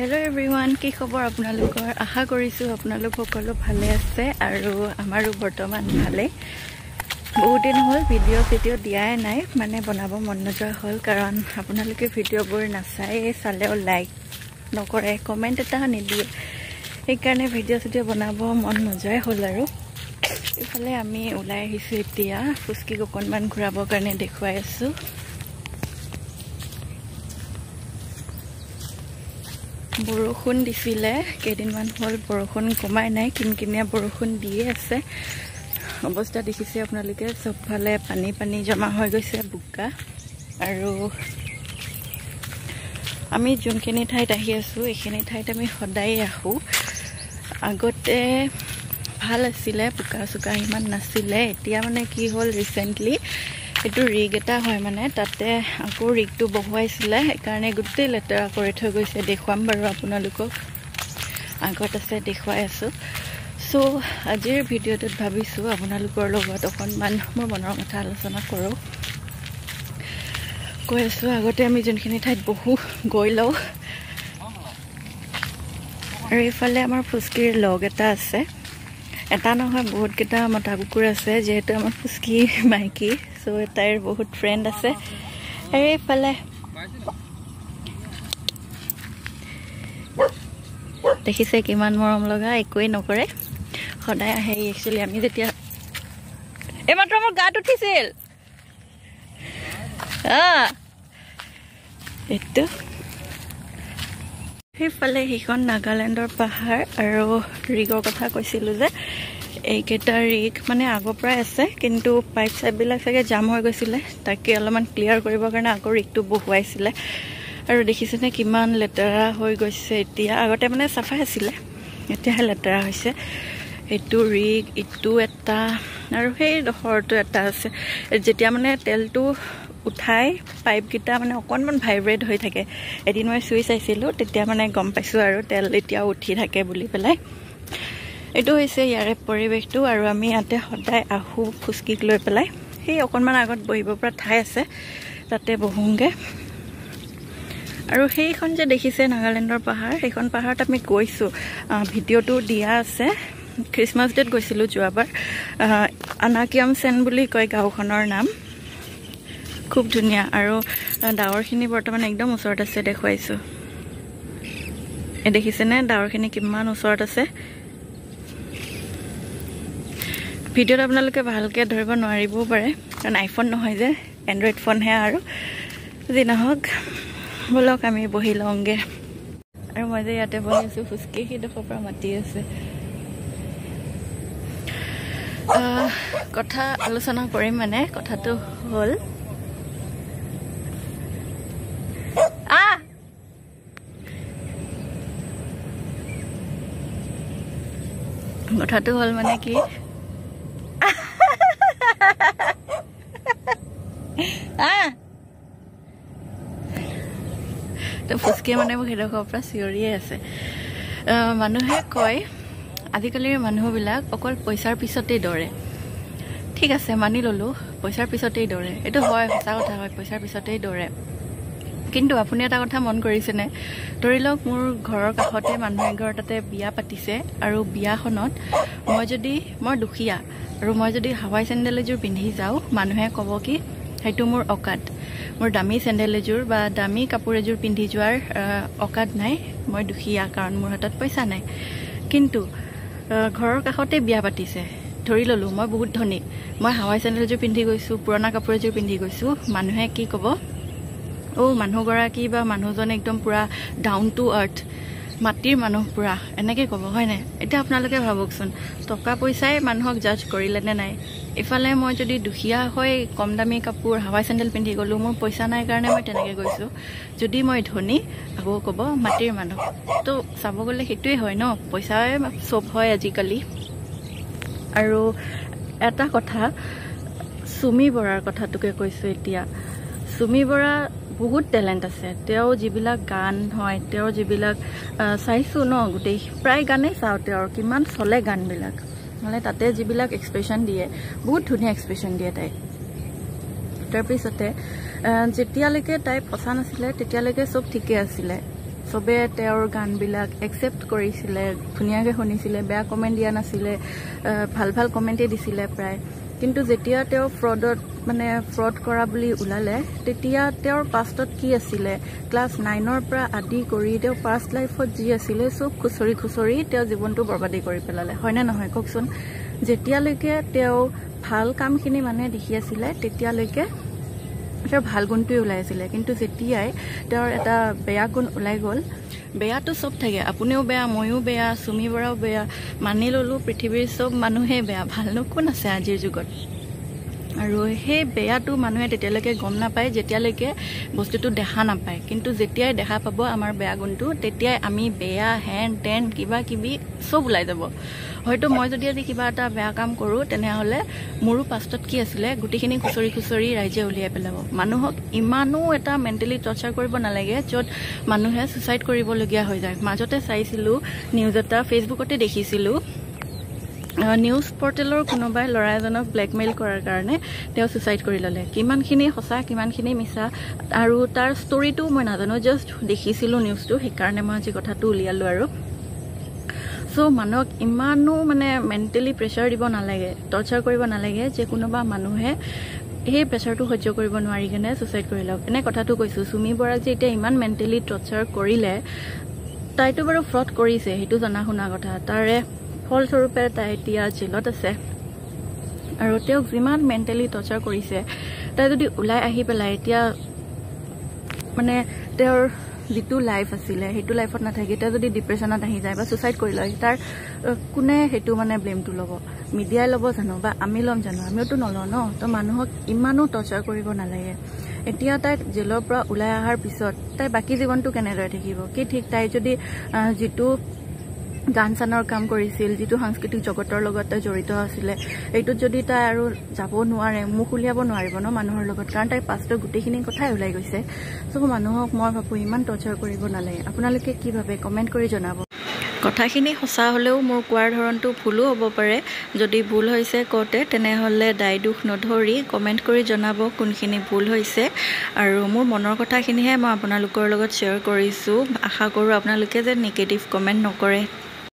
Hello everyone, কি খবৰ আপোনালোকৰ আশা কৰিছো আপোনালোক সকলো ভালে আছে আৰু আমাৰো বৰ্তমান ভালে বহুত দিন হ'ল ভিডিঅ' দিয়াই নাই মানে বনাব মন নযোৱা হ'ল কাৰণ আপোনালোকে ভিডিঅ'বোৰ নাচাই চালেও লাইক নকৰে কমেন্ট এটা নিদিয়ে সেইকাৰণে ভিডিঅ' বনাব মন নযোৱাই হ'ল আৰু ইফালে আমি ওলাই আহিছো এতিয়া ফুচকি অকণমান ঘূৰাবৰ কাৰণে দেখুৱাই আছো বৰষুণ দিছিলে কেইদিনমান হ'ল বৰষুণ কমাই নাই কিনকিনিয়া বৰষুণ দিয়ে আছে অৱস্থা দেখিছে আপোনালোকে সবফালে পানী জমা হৈ গৈছে বুকা আৰু আমি যোনখিনি ঠাইত আহি আছো এইখিনি ঠাইত আমি সদায় আহো আগতে ভাল আছিলে বুকা সুকা ইমান নাছিলে এতিয়া মানে কি হ'ল ৰিসেন্টলি এটো ৰিগ এটা হয় মানে তাতে আকৌ ৰিগটো বহুৱাইছিলে সেইকাৰণে গুটেই লেতেৰা কৰি থৈ গৈছে দেখুৱাম বাৰু আপোনালোকক আগত আছে দেখুৱাই আছো সো আজিৰ ভিডিঅ'টোত ভাবিছো আপোনালোকৰ লগত অকণমান মোৰ মনৰ কথা আলোচনা কৰো কৈ আছো আগতে আমি যোনখিনি ঠাইত বহু গৈ লওঁ আৰু ইফালে আমাৰ ফুচকিৰ লগ এটা আছে এটা নহয় বহুত কেইটা মতা কুকুৰ আছে যেহেতু আমাৰ ফুচকি মাইকি সো তাইৰ বহুত ফ্ৰেন্ড আছে আৰু ইফালে দেখিছে কিমান মৰম লগা একোই নকৰে সদায় আহে একচুয়ালি আমি যেতিয়া এমাত্ৰ মোৰ গাত উঠিছিল এটো সেইফালে হিখন নাগালেণ্ডৰ পাহাৰ আৰু ৰিগৰ কথা কৈছিলো যে এইকেইটা ৰিগ মানে আগৰ পৰাই আছে কিন্তু পাইপ চাইপবিলাক চাগে জাম হৈ গৈছিলে তাকে অলপমান ক্লিয়াৰ কৰিবৰ কাৰণে আকৌ ৰিগটো বহুৱাইছিলে আৰু দেখিছেনে কিমান লেতেৰা হৈ গৈছে এতিয়া আগতে মানে চাফা আছিলে এতিয়া লেতেৰা হৈছে এইটো ৰিগ ইটো এটা আৰু সেই দখৰটো এটা আছে যেতিয়া মানে তেলটো উঠাই পাইপ গিটা মানে অকণমান ভাইব্ৰেট হৈ থাকে এদিন মই সুইচ চাইছিলো তেতিয়া মানে গম পাইছো আৰু তেল এতিয়া উঠি থাকে বুলি পেলাই এটো হৈছে ইয়াৰে পৰিবেশটো আৰু আমি ইয়াতে সদায় আহু ফুচকিক লৈ পেলাই সেই অকণমান আগত বহিব পৰা ঠাই আছে তাতে বহুংগে আৰু সেইখন যে দেখিছে নাগালেণ্ডৰ পাহাৰ সেইখন পাহাৰত আমি গৈছো ভিডিঅ'টো দিয়া আছে ক্ৰিসমাস ডেট গৈছিলো যোৱাবাৰ আনাকিয়াম সেন বুলি কয় গাঁওখনৰ নাম খুব ধুনিয়া আৰু ডাৱৰখিনি বৰ্তমান একদম ওচৰত আছে দেখুৱাইছো এ দেখিছেনে ডাৱৰখিনি কিমান ওচৰত আছে ভিডিঅ'ত আপোনালোকে ভালকে ধৰিব নোৱাৰিবও পাৰে কাৰণ আইফোন নহয় যে এন্ড্ৰইড ফোন হে আৰু যি নহওক বলক আমি বহি লওঁগে আৰু মই যে ইয়াতে বহি আছো ফুচকি সিডোখৰ পৰা মাতি আছে কথা আলোচনা কৰিম মানে কথাটো হ'ল কথাটো হ'ল মানে কি তো ফুচকি মানে মোক হেডখৰ পৰা চিঞৰিয়ে আছে মানুহে কয় আজিকালিৰ মানুহবিলাক অকল পইচাৰ পিছতেই দৌৰে ঠিক আছে মানি ললো পইচাৰ পিছতেই দৌৰে এইটো হয় সঁচা কথা হয় পইচাৰ পিছতেই দৌৰে কিন্তু আপুনি এটা কথা মন কৰিছেনে ধৰি লওক মোৰ ঘৰৰ কাষতে মানুহ এঘৰ তাতে বিয়া পাতিছে আৰু বিয়াখনত মই দুখীয়া আৰু মই যদি হাৱাই চেণ্ডেল এযোৰ পিন্ধি যাওঁ মানুহে ক'ব কি সেইটো মোৰ অকাত মোৰ দামী চেণ্ডেল এযোৰ বা দামী কাপোৰ এযোৰ পিন্ধি যোৱাৰ অকাত নাই মই দুখীয়া কাৰণ মোৰ হাতত পইচা নাই কিন্তু ঘৰৰ কাষতে বিয়া পাতিছে ধৰি ললো মই বহুত ধনী মই হাৱাই চেণ্ডেল এযোৰ পিন্ধি গৈছো পুৰণা কাপোৰ এযোৰ পিন্ধি গৈছো মানুহে কি ক'ব ও মানুহগৰাকী বা মানুহজনে একদম পুৰা ডাউন টু আৰ্থ মাটিৰ মানুহ পুৰা এনেকৈ ক'ব হয় নাই এতিয়া আপোনালোকে ভাবকচোন টকা পইচাই মানুহক জাজ কৰিলে নে নাই ইফালে মই যদি দুখীয়া হৈ কম দামী কাপোৰ হাৱাই চেণ্ডেল পিন্ধি গ'লো মোৰ পইচা নাই কাৰণে মই তেনেকৈ গৈছো যদি মই ধনী আকৌ ক'ব মাটিৰ মানুহ তো চাব গ'লে সেইটোৱে হয় ন পইচাই চব হয় আজিকালি আৰু এটা কথা সুমি বৰাৰ কথাটোকে কৈছো এতিয়া সুমি বৰা বহুত টেলেণ্ট আছে তেওঁ যিবিলাক গান হয় তেওঁ যিবিলাক চাইছো ন গোটেই প্ৰায় গানেই চাওঁ তেওঁৰ কিমান চলে গানবিলাক মানে তাতে যিবিলাক এক্সপ্ৰেছন দিয়ে বহুত ধুনীয়া এক্সপ্ৰেছন দিয়ে তাই তাৰপিছতে যেতিয়ালৈকে তাই ফচা নাছিলে তেতিয়ালৈকে চব ঠিকে আছিলে চবে তেওঁৰ গানবিলাক একচেপ্ট কৰিছিলে, ধুনীয়াকৈ শুনিছিলে, বেয়া কমেণ্ট দিয়া নাছিলে, ভাল ভাল কমেণ্টেই দিছিলে প্ৰায়। কিন্তু যেতিয়া তেওঁ ফ্ৰড কৰা বুলি ওলালে, তেতিয়া তেওঁৰ পাষ্টত কি আছিলে, ক্লাছ 9ৰ পৰা আদি কৰি তেওঁ পাষ্ট লাইফত যি আছিলে চব খুচৰি খুচৰি তেওঁ জীৱনটো বৰবাদী কৰি পেলালে, হয়নে নহয় কওকচোন? যেতিয়ালৈকে তেওঁ ভাল কামখিনি মানুহে দেখি আছিলে তেতিয়ালৈকে তেওঁৰ ভাল গুণটোৱে ওলাই আছিলে। কিন্তু যেতিয়াই তেওঁৰ এটা বেয়া গুণ ওলাই গ'ল, বেয়াটো চব থাকে, আপুনিও বেয়া, ময়ো বেয়া, চুমি বৰাও বেয়া, মানি ল'লোঁ পৃথিৱীৰ চব মানুহেই বেয়া, ভালনো কোন আছে আজিৰ যুগত? আৰু সেই বেয়াটো মানুহে তেতিয়ালৈকে গম নাপায় যেতিয়ালৈকে বস্তুটো দেখা নাপায়। কিন্তু যেতিয়াই দেখা পাব আমাৰ বেয়া গুণটো, তেতিয়াই আমি বেয়া হেন তেন কিবা কিবি চব ওলাই যাব। হয়তো মই যদি আজি কিবা এটা বেয়া কাম কৰোঁ, তেনেহ'লে মোৰো পাষ্টত কি আছিলে গোটেইখিনি খুচৰি খুচৰি ৰাইজে উলিয়াই পেলাব। মানুহক ইমানো এটা মেণ্টেলি টৰ্চাৰ কৰিব নালাগে য'ত মানুহে ছুইচাইড কৰিবলগীয়া হৈ যায়। মাজতে চাইছিলোঁ নিউজ এটা, ফেচবুকতে দেখিছিলোঁ, নিউজ পৰ্টেলৰ কোনোবাই ল'ৰা এজনক ব্লেকমেইল কৰাৰ কাৰণে তেওঁ ছুইচাইড কৰি ল'লে। কিমানখিনি সঁচা কিমানখিনি মিছা আৰু তাৰ ষ্টৰিটো মই নাজানো, জাষ্ট দেখিছিলোঁ নিউজটো, সেইকাৰণে মই আজি কথাটো উলিয়ালোঁ। আৰু চ' মানুহক ইমানো মেণ্টেলি প্ৰেছাৰ দিব নালাগে, টৰ্চাৰ কৰিব নালাগে যে কোনোবা মানুহে সেই প্ৰেছাৰটো সহ্য কৰিব নোৱাৰি কিনে ছুইচাইড কৰি লওক। এনে কথাটো কৈছোঁ, চুমি বৰাক যে এতিয়া ইমান মেণ্টেলি টৰ্চাৰ কৰিলে, তাইতো বাৰু ফ্ৰড কৰিছে, সেইটো জনা শুনা কথা, তাৰে ফলস্বৰূপে তাই এতিয়া জেলত আছে। আৰু তেওঁক যিমান মেণ্টেলি টৰ্চাৰ কৰিছে, তাই যদি ওলাই আহি পেলাই এতিয়া তেওঁৰ যিটো লাইফ আছিলে সেইটো লাইফত নাথাকি তেওঁ যদি ডিপ্ৰেশ্যনত আহি যায় বা ছুইচাইড কৰি লয়, তাৰ কোনে সেইটো ব্লেমটো ল'ব? মিডিয়াই ল'ব জানো বা আমি ল'ম জানো? আমিওতো নলওঁ ন। তো মানুহক ইমানো টৰ্চাৰ কৰিব নালাগে। এতিয়া তাই জেলৰ পৰা ওলাই অহাৰ পিছত তাই বাকী জীৱনটো কেনেদৰে থাকিব? কি ঠিক, তাই যদি যিটো গান চানৰ কাম কৰিছিল, যিটো সাংস্কৃতিক জগতৰ লগত তাই জড়িত আছিলে, এইটোত যদি তাই আৰু যাব নোৱাৰে, মুখ উলিয়াব নোৱাৰিব ন মানুহৰ লগত, কাৰণ তাইৰ পাষ্টৰ গোটেইখিনি কথাই ওলাই গৈছে। চ' মানুহক মই ভাবোঁ ইমান টৰ্চাৰ কৰিব নালাগে। আপোনালোকে কি ভাবে কমেণ্ট কৰি জনাব। কথাখিনি সঁচা হ'লেও মোৰ কোৱাৰ ধৰণটো ভুলো হ'ব পাৰে। যদি ভুল হৈছে কওঁতে, তেনেহ'লে দায় দোষ নধৰি কমেণ্ট কৰি জনাব কোনখিনি ভুল হৈছে। আৰু মোৰ মনৰ কথাখিনিহে মই আপোনালোকৰ লগত শ্বেয়াৰ কৰিছোঁ। আশা কৰোঁ আপোনালোকে যে নিগেটিভ কমেণ্ট নকৰে।